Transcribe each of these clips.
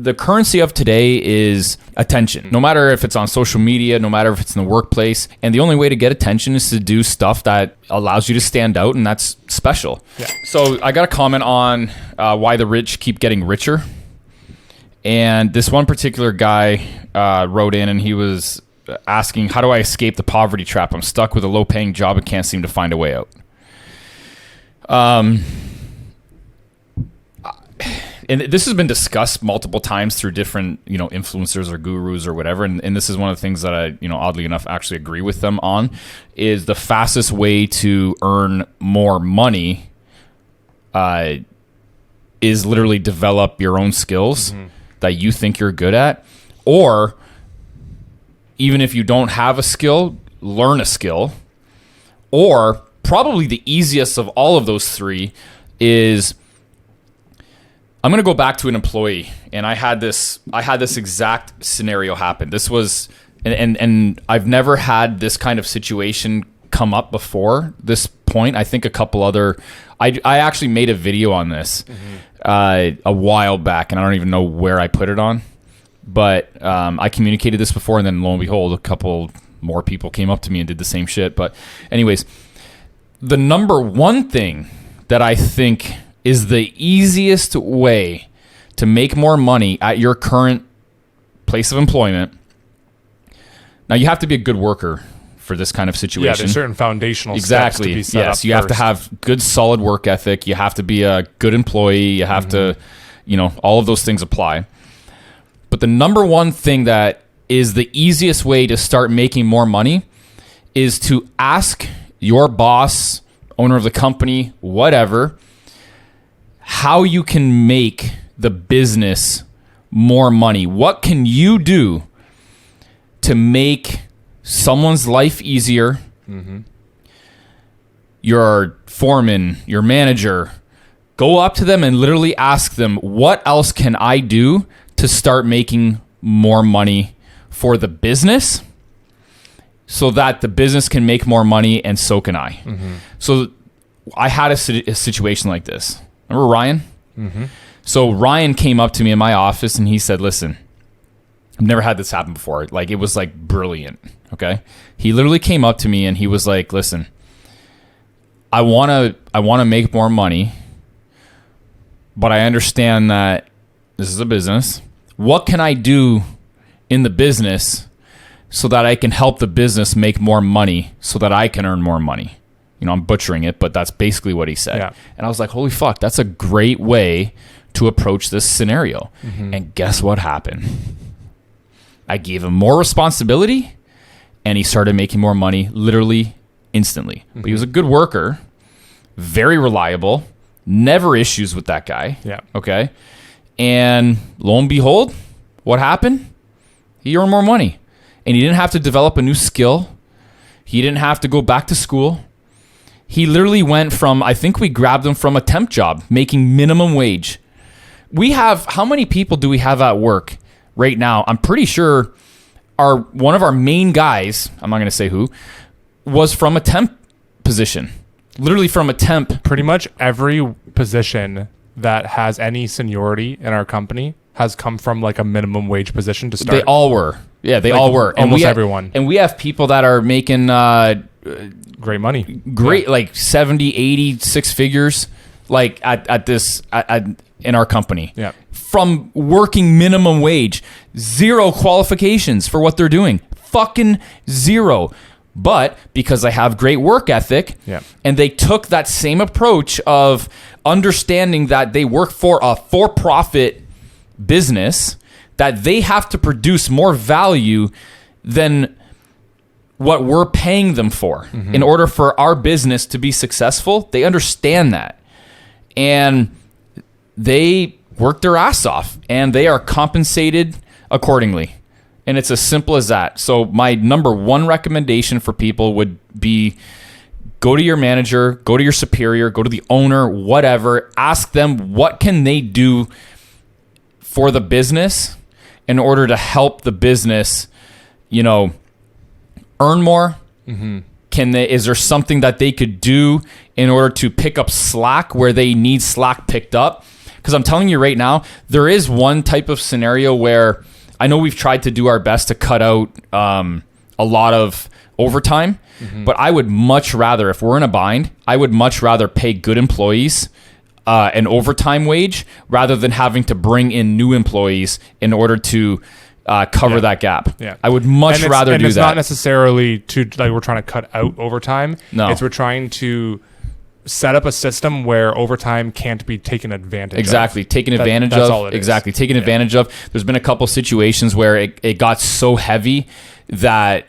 the currency of today is attention. No matter if it's on social media, no matter if it's in the workplace. And the only way to get attention is to do stuff that allows you to stand out, and that's special. Yeah. So I got a comment on why the rich keep getting richer. And this one particular guy wrote in, and he was asking, how do I escape the poverty trap? I'm stuck with a low-paying job and can't seem to find a way out. And this has been discussed multiple times through different, influencers or gurus or whatever. And this is one of the things that I, oddly enough, actually agree with them on, is the fastest way to earn more money is literally develop your own skills that you think you're good at. Or even if you don't have a skill, learn a skill. Or probably the easiest of all of those three is, I'm going to go back to an employee, and I had this exact scenario happen. This was, and I've never had this kind of situation come up before this point. I think a couple other, I actually made a video on this a while back, and I don't even know where I put it on, but I communicated this before, and then lo and behold, a couple more people came up to me and did the same shit. But anyways, the number one thing that I think is the easiest way to make more money at your current place of employment. Now, you have to be a good worker for this kind of situation. Yeah, there's certain foundational steps to be set up you have to have good, solid work ethic. You have to be a good employee. You have to, all of those things apply. But the number one thing that is the easiest way to start making more money is to ask your boss, owner of the company, whatever, how you can make the business more money. What can you do to make someone's life easier? Your foreman, your manager, go up to them and literally ask them, what else can I do to start making more money for the business so that the business can make more money, and so can I. So I had a situation like this. Remember Ryan? So Ryan came up to me in my office and he said, listen, I've never had this happen before. Like, it was like brilliant. Okay. He literally came up to me and he was like, listen, I want to make more money, but I understand that this is a business. What can I do in the business so that I can help the business make more money so that I can earn more money? I'm butchering it, but that's basically what he said. Yeah. And I was like, holy fuck, that's a great way to approach this scenario. And guess what happened? I gave him more responsibility, and he started making more money literally instantly. But he was a good worker, very reliable, never issues with that guy. Yeah. Okay. And lo and behold, what happened? He earned more money. And he didn't have to develop a new skill. He didn't have to go back to school. He literally went from, I think we grabbed him from a temp job, making minimum wage. How many people do we have at work right now? I'm pretty sure one of our main guys, I'm not going to say who, was from a temp position. Literally from a temp. Pretty much every position that has any seniority in our company has come from like a minimum wage position to start. They all were. Yeah, they all were. Almost everyone. And we have people that are making great money. Like 70, 80, six figures, like in our company. Yeah. From working minimum wage, zero qualifications for what they're doing. Fucking zero. But because I have great work ethic, and they took that same approach of understanding that they work for a for-profit business, that they have to produce more value than what we're paying them for in order for our business to be successful. They understand that. And they work their ass off, and they are compensated accordingly. And it's as simple as that. So my number one recommendation for people would be, go to your manager, go to your superior, go to the owner, whatever. Ask them what can they do for the business in order to help the business, earn more. Is there something that they could do in order to pick up slack where they need slack picked up? Because I'm telling you right now, there is one type of scenario where I know we've tried to do our best to cut out a lot of overtime, but I would much rather, if we're in a bind, I would much rather pay good employees an overtime wage rather than having to bring in new employees in order to cover that gap. Yeah. I would much rather do it's that. not necessarily to like we're trying to cut out overtime. No. It's we're trying to set up a system where overtime can't be taken advantage Exactly. of. Taken advantage that's of. all it is. Exactly. Taken advantage of. There's been a couple situations where it got so heavy that,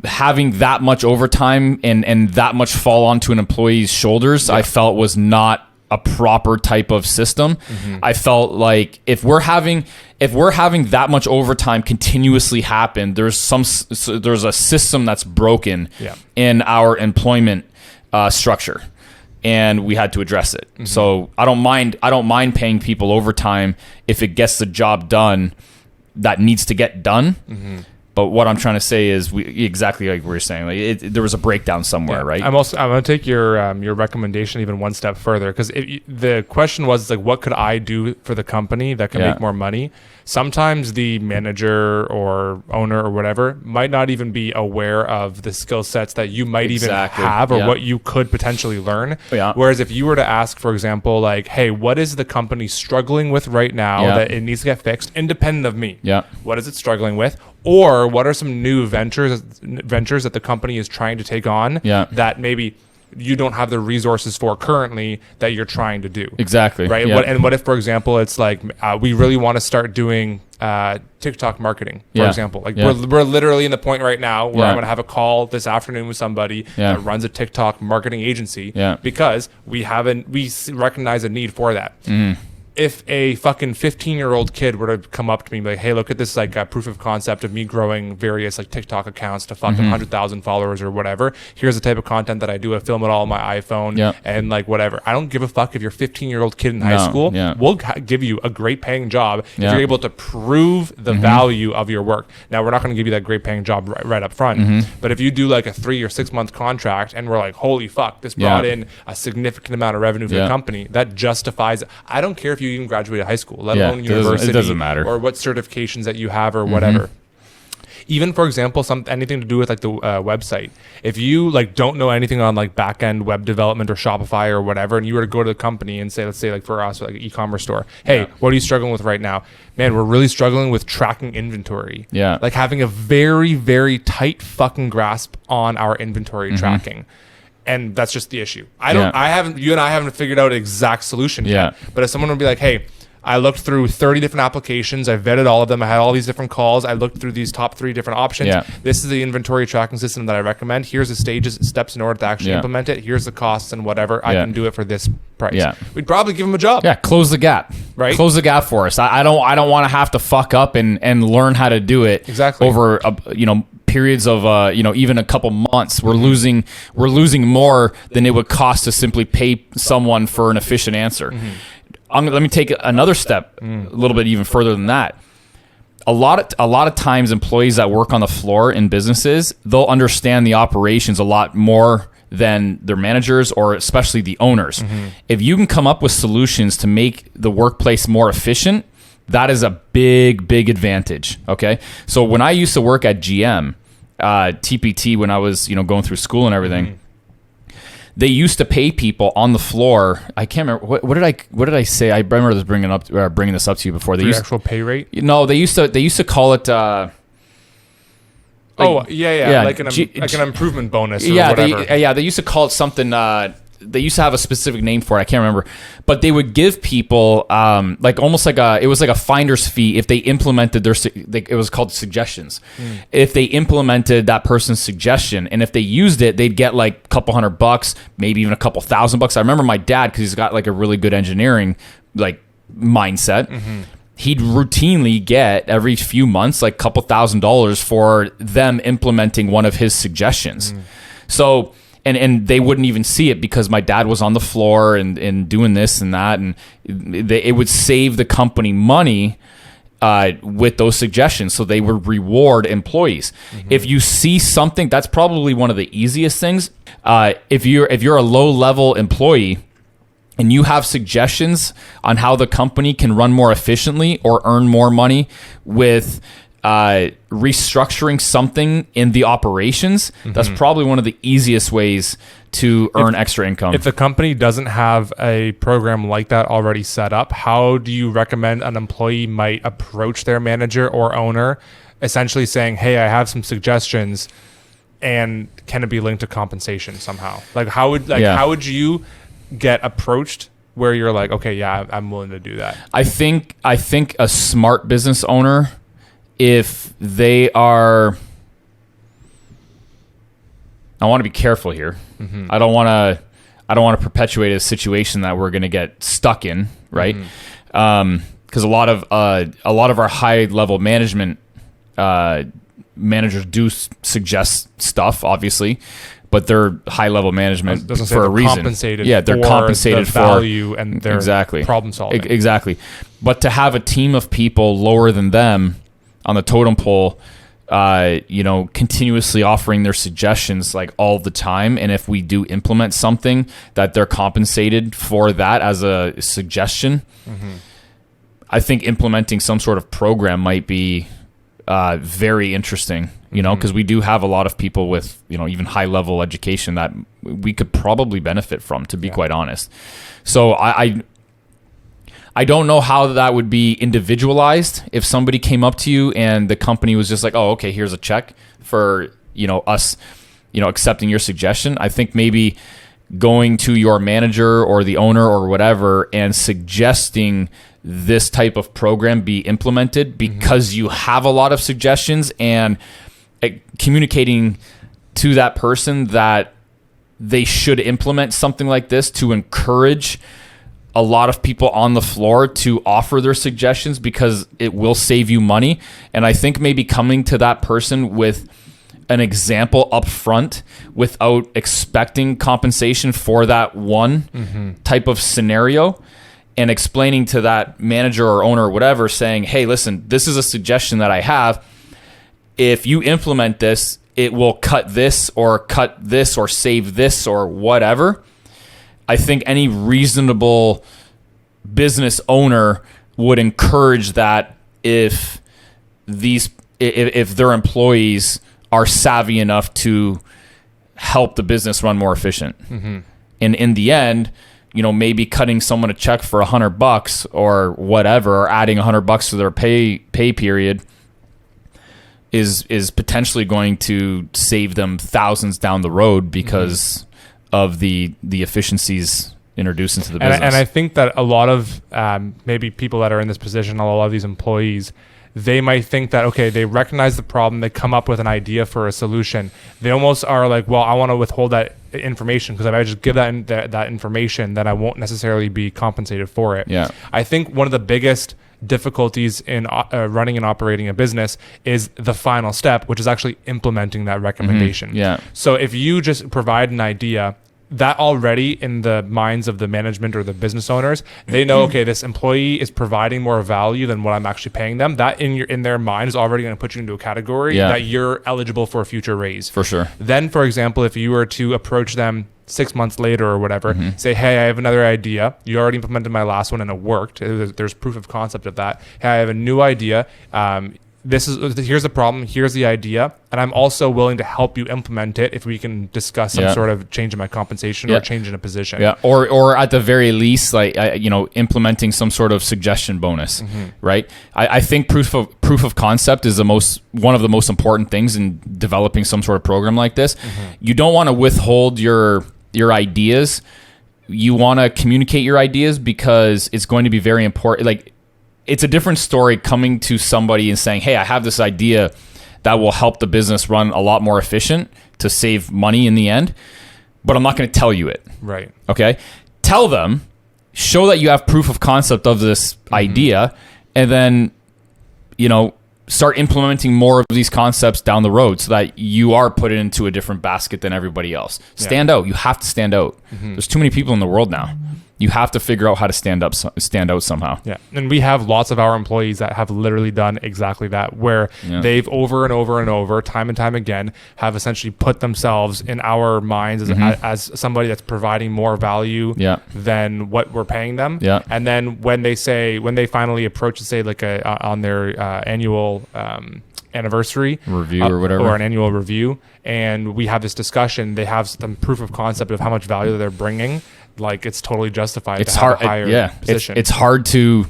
having that much overtime and that much fall onto an employee's shoulders, I felt was not a proper type of system. I felt like if we're having that much overtime continuously happen, there's a system that's broken in our employment structure, and we had to address it. So I don't mind paying people overtime if it gets the job done that needs to get done. But what I'm trying to say is, exactly like we were saying, like there was a breakdown somewhere, right? I'm going to take your recommendation even one step further, because the question was like, what could I do for the company that can make more money? Sometimes the manager or owner or whatever might not even be aware of the skill sets that you might even have or what you could potentially learn. Whereas if you were to ask, for example, like, hey, what is the company struggling with right now that it needs to get fixed, independent of me? What is it struggling with? Or what are some new ventures that the company is trying to take on that maybe you don't have the resources for currently that you're trying to do? Exactly. Right. What if, for example, it's like we really want to start doing TikTok marketing, for example. Like we're literally in the point right now where I'm going to have a call this afternoon with somebody that runs a TikTok marketing agency because we recognize a need for that. If a fucking 15-year-old kid were to come up to me and be like, hey, look at this like proof of concept of me growing various like TikTok accounts to fucking 100,000 followers or whatever. Here's the type of content that I do. I film it all on my iPhone and like whatever. I don't give a fuck if you're a 15-year-old kid in high school. We'll give you a great paying job if you're able to prove the value of your work. Now, we're not going to give you that great paying job right up front. But if you do like a 3 or 6 month contract and we're like, holy fuck, this brought in a significant amount of revenue for the company, that justifies it. I don't care if you even graduated high school, let alone university. It doesn't matter. Or what certifications that you have or whatever. Even, for example, anything to do with like the website. If you like don't know anything on like back end web development or Shopify or whatever, and you were to go to the company and say, let's say like for us, like an e-commerce store, hey, what are you struggling with right now? Man, we're really struggling with tracking inventory. Like having a very, very tight fucking grasp on our inventory tracking. And that's just the issue. You and I haven't figured out an exact solution yet. But if someone would be like, hey, I looked through 30 different applications. I vetted all of them. I had all these different calls. I looked through these top 3 different options. This is the inventory tracking system that I recommend. Here's the steps in order to actually implement it. Here's the costs and whatever. I can do it for this price. We'd probably give them a job. Close the gap. Right? Close the gap for us. I don't want to have to fuck up and learn how to do it over periods of even a couple months. We're losing more than it would cost to simply pay someone for an efficient answer. Let me take another step a little bit even further than that. A lot of times employees that work on the floor in businesses, they'll understand the operations a lot more than their managers or especially the owners. If you can come up with solutions to make the workplace more efficient, that is a big advantage. Okay. So when I used to work at GM, TPT, when I was, going through school and everything, they used to pay people on the floor. I can't remember what did I say? I remember bringing this up to you before. They used actual pay rate. No, they used to call it. Like an improvement bonus. Or whatever. They used to call it something. They used to have a specific name for it. I can't remember, but they would give people it was like a finder's fee if they implemented it was called suggestions. If they implemented that person's suggestion and if they used it, they'd get like a couple $100, maybe even a couple $1,000. I remember my dad, because he's got like a really good engineering like mindset. He'd routinely get every few months like a couple $1,000 for them implementing one of his suggestions. So. And they wouldn't even see it because my dad was on the floor and doing this and that, and it would save the company money with those suggestions. So they would reward employees. If you see something, that's probably one of the easiest things. If you're a low level employee and you have suggestions on how the company can run more efficiently or earn more money with restructuring something in the operations, that's probably one of the easiest ways to earn extra income. If the company doesn't have a program like that already set up, how do you recommend an employee might approach their manager or owner, essentially saying, hey, I have some suggestions, and can it be linked to compensation somehow? Like how would you get approached where you're like, okay, yeah, I'm willing to do that? I think a smart business owner, if they are, I want to be careful here. I don't want to perpetuate a situation that we're going to get stuck in, right? Because a lot of our high level management managers do suggest stuff, obviously, but they're high level management for a reason. They're compensated for value and their problem solving. Exactly. But to have a team of people lower than them on the totem pole, continuously offering their suggestions like all the time, and if we do implement something, that they're compensated for that as a suggestion. I think implementing some sort of program might be very interesting, because we do have a lot of people with, even high level education that we could probably benefit from, to be quite honest. So I don't know how that would be individualized if somebody came up to you and the company was just like, oh, okay, here's a check for, us, accepting your suggestion. I think maybe going to your manager or the owner or whatever and suggesting this type of program be implemented because you have a lot of suggestions, and communicating to that person that they should implement something like this to encourage a lot of people on the floor to offer their suggestions, because it will save you money. And I think maybe coming to that person with an example up front without expecting compensation for that one type of scenario, and explaining to that manager or owner or whatever, saying, hey, listen, this is a suggestion that I have. If you implement this, it will cut this or save this or whatever. I think any reasonable business owner would encourage that if their employees are savvy enough to help the business run more efficient. And in the end, maybe cutting someone a check for $100 or whatever, or adding $100 to their pay period is potentially going to save them thousands down the road because of the efficiencies introduced into the business. And I think that a lot of maybe people that are in this position, a lot of these employees, they might think that, okay, they recognize the problem, they come up with an idea for a solution. They almost are like, well, I want to withhold that information, because if I just give that information, then I won't necessarily be compensated for it. Yeah. I think one of the biggest difficulties in running and operating a business is the final step, which is actually implementing that recommendation. So if you just provide an idea, that already in the minds of the management or the business owners, they know, okay, this employee is providing more value than what I'm actually paying them. That in their mind is already going to put you into a category that you're eligible for a future raise. For sure. Then, for example, if you were to approach them 6 months later or whatever, say, hey, I have another idea. You already implemented my last one and it worked. There's proof of concept of that. Hey, I have a new idea. Here's the problem, here's the idea, and I'm also willing to help you implement it if we can discuss some sort of change in my compensation or change in a position. Or at the very least, like implementing some sort of suggestion bonus, right? I think proof of concept is one of the most important things in developing some sort of program like this. You don't want to withhold your ideas. You want to communicate your ideas, because it's going to be very important. Like, it's a different story coming to somebody and saying, hey, I have this idea that will help the business run a lot more efficient to save money in the end, but I'm not going to tell you it. Right. Okay. Tell them, show that you have proof of concept of this idea, and then, start implementing more of these concepts down the road so that you are put into a different basket than everybody else. Stand out. You have to stand out. There's too many people in the world now. You have to figure out how to stand out somehow. Yeah. And we have lots of our employees that have literally done exactly that, where they've over and over and over, time and time again, have essentially put themselves in our minds as somebody that's providing more value than what we're paying them. Yeah. And then when they finally approach, say, like on their annual anniversary review or whatever, or an annual review, and we have this discussion, they have some proof of concept of how much value they're bringing. Like, it's totally justified. It's hard. Position. It's hard to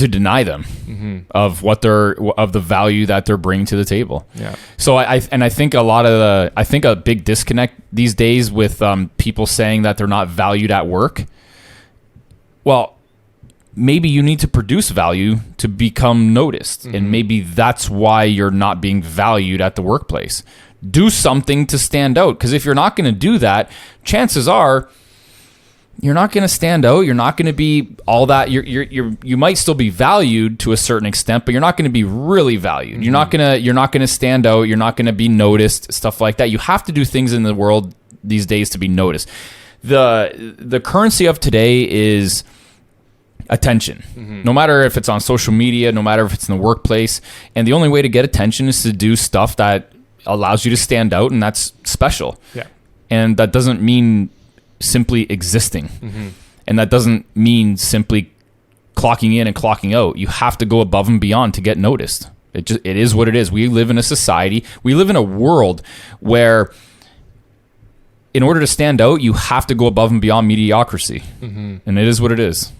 deny them of the value that they're bringing to the table. Yeah. So I think a big disconnect these days with people saying that they're not valued at work. Well, maybe you need to produce value to become noticed, and maybe that's why you're not being valued at the workplace. Do something to stand out, because if you're not going to do that, chances are you're not going to stand out. You're not going to be all that. You might still be valued to a certain extent, but you're not going to be really valued. You're not going to stand out. You're not going to be noticed. Stuff like that. You have to do things in the world these days to be noticed. The currency of today is attention. No matter if it's on social media, no matter if it's in the workplace, and the only way to get attention is to do stuff that allows you to stand out, and that's special. Yeah. And that doesn't mean simply existing. And that doesn't mean simply clocking in and clocking out. You have to go above and beyond to get noticed. It is what it is. We live in a society, we live in a world where in order to stand out, you have to go above and beyond mediocrity. And it is what it is.